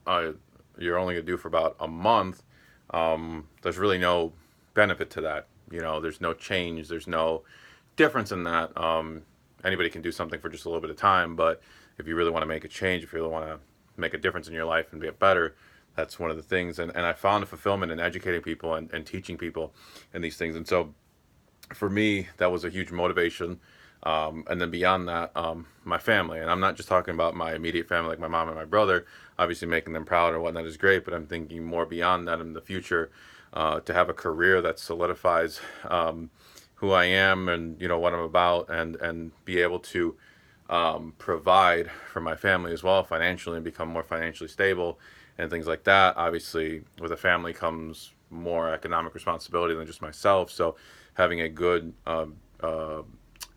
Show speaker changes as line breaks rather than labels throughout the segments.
you're only going to do for about a month, there's really no benefit to that. There's no change. There's no difference in that. Anybody can do something for just a little bit of time, but if you really want to make a change, if you really want to make a difference in your life and get better, that's one of the things. And I found a fulfillment in educating people and teaching people in these things. And so for me, that was a huge motivation. And then beyond that, my family, and I'm not just talking about my immediate family, like my mom and my brother, obviously making them proud or whatnot is great, but I'm thinking more beyond that in the future, to have a career that solidifies, who I am and, what I'm about, and be able to, provide for my family as well financially and become more financially stable and things like that. Obviously, with a family comes more economic responsibility than just myself. So having a good,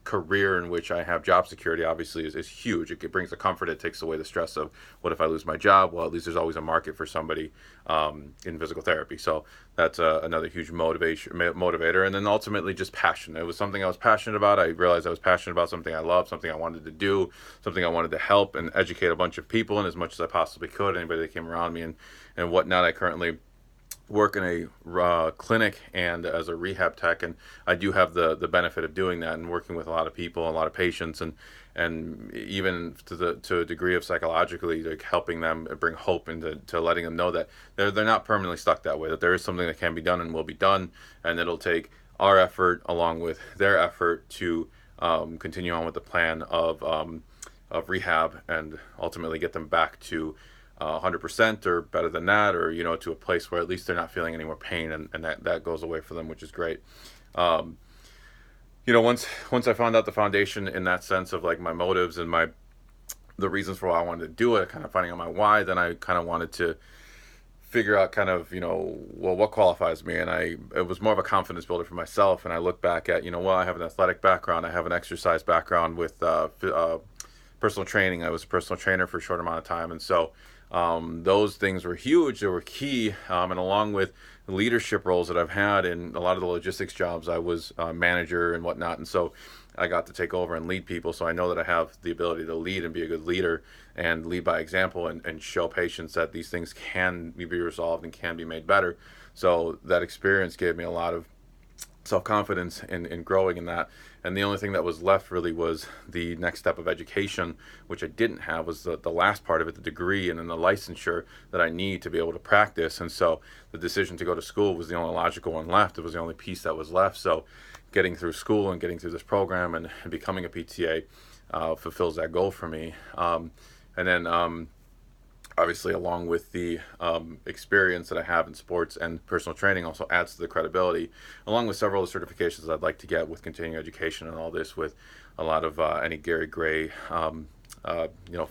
career in which I have job security obviously is huge. It brings the comfort. It takes away the stress of what if I lose my job? Well, at least there's always a market for somebody, in physical therapy. So that's another huge motivator. And then ultimately just passion. It was something I was passionate about. I realized I was passionate about something I love, something I wanted to do, something I wanted to help and educate a bunch of people in as much as I possibly could. Anybody that came around me and whatnot. I currently work in a clinic and as a rehab tech, and I do have the benefit of doing that and working with a lot of people, a lot of patients, and even to a degree of psychologically, like helping them bring hope into to letting them know that they're not permanently stuck that way, that there is something that can be done and will be done, and it'll take our effort along with their effort to, continue on with the plan of rehab and ultimately get them back to, 100% or better than that, or to a place where at least they're not feeling any more pain, and that goes away for them, which is great. um, once I found out the foundation in that sense of like my motives and my the reasons for why I wanted to do it, kind of finding out my why, then I kind of wanted to figure out kind of, well, what qualifies me. And it was more of a confidence builder for myself. And I look back at, well, I have an athletic background, I have an exercise background with, personal training. I was a personal trainer for a short amount of time. And so, those things were huge. They were key. And along with the leadership roles that I've had in a lot of the logistics jobs, I was a manager and whatnot. And so I got to take over and lead people. So I know that I have the ability to lead and be a good leader and lead by example, and show patients that these things can be resolved and can be made better. So that experience gave me a lot of self confidence in growing in that. And the only thing that was left really was the next step of education, which I didn't have, was the last part of it, the degree and then the licensure that I need to be able to practice. And so the decision to go to school was the only logical one left. It was the only piece that was left. So getting through school and getting through this program and becoming a PTA, fulfills that goal for me. And then, obviously, along with the, experience that I have in sports and personal training, also adds to the credibility, along with several of the certifications I'd like to get with continuing education and all this, with a lot of, any Gary Gray,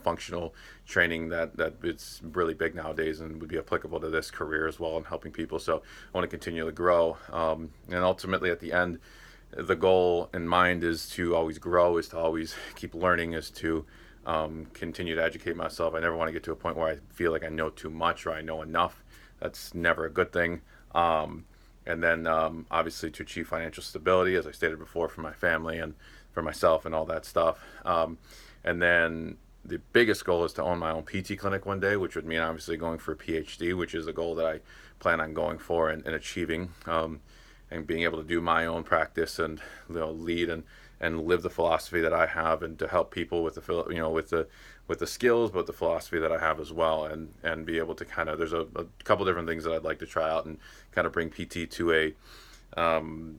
functional training that it's really big nowadays and would be applicable to this career as well and helping people. So I want to continue to grow, and ultimately at the end, the goal in mind is to always grow, is to always keep learning, is to, continue to educate myself. I never want to get to a point where I feel like I know too much or I know enough. That's never a good thing. And then, obviously, to achieve financial stability, as I stated before, for my family and for myself and all that stuff. And then the biggest goal is to own my own PT clinic one day, which would mean obviously going for a PhD, which is a goal that I plan on going for and achieving. And being able to do my own practice and lead and live the philosophy that I have, and to help people with the skills, but the philosophy that I have as well, and be able to kind of, there's a couple different things that I'd like to try out and kind of bring PT to a,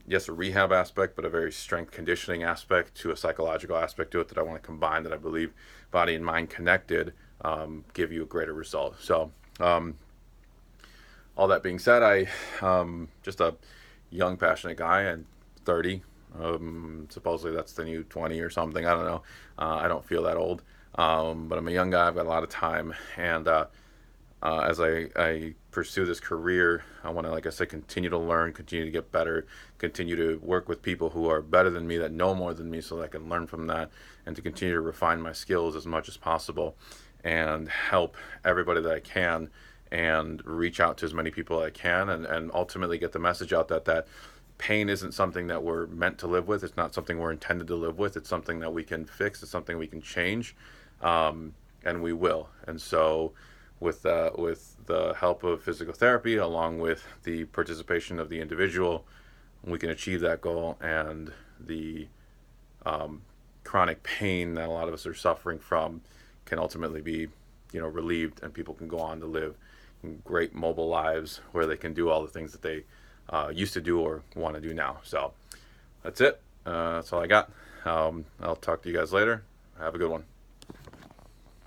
yes, a rehab aspect, but a very strength conditioning aspect, to a psychological aspect to it, that I want to combine, that I believe body and mind connected, give you a greater result. So, all that being said, just a young, passionate guy, and 30. Supposedly that's the new 20 or something. I don't know. I don't feel that old. But I'm a young guy. I've got a lot of time. And as I pursue this career, I want to, like I said, continue to learn, continue to get better, continue to work with people who are better than me, that know more than me, so that I can learn from that, and to continue to refine my skills as much as possible, and help everybody that I can, and reach out to as many people as I can, and ultimately get the message out that pain isn't something that we're meant to live with. It's not something we're intended to live with. It's something that we can fix. It's something we can change, and we will. And so with the help of physical therapy, along with the participation of the individual, we can achieve that goal. And the chronic pain that a lot of us are suffering from can ultimately be, relieved, and people can go on to live great mobile lives where they can do all the things that they used to do or want to do now. So that's it. That's all I got. I'll talk to you guys later. Have a good one.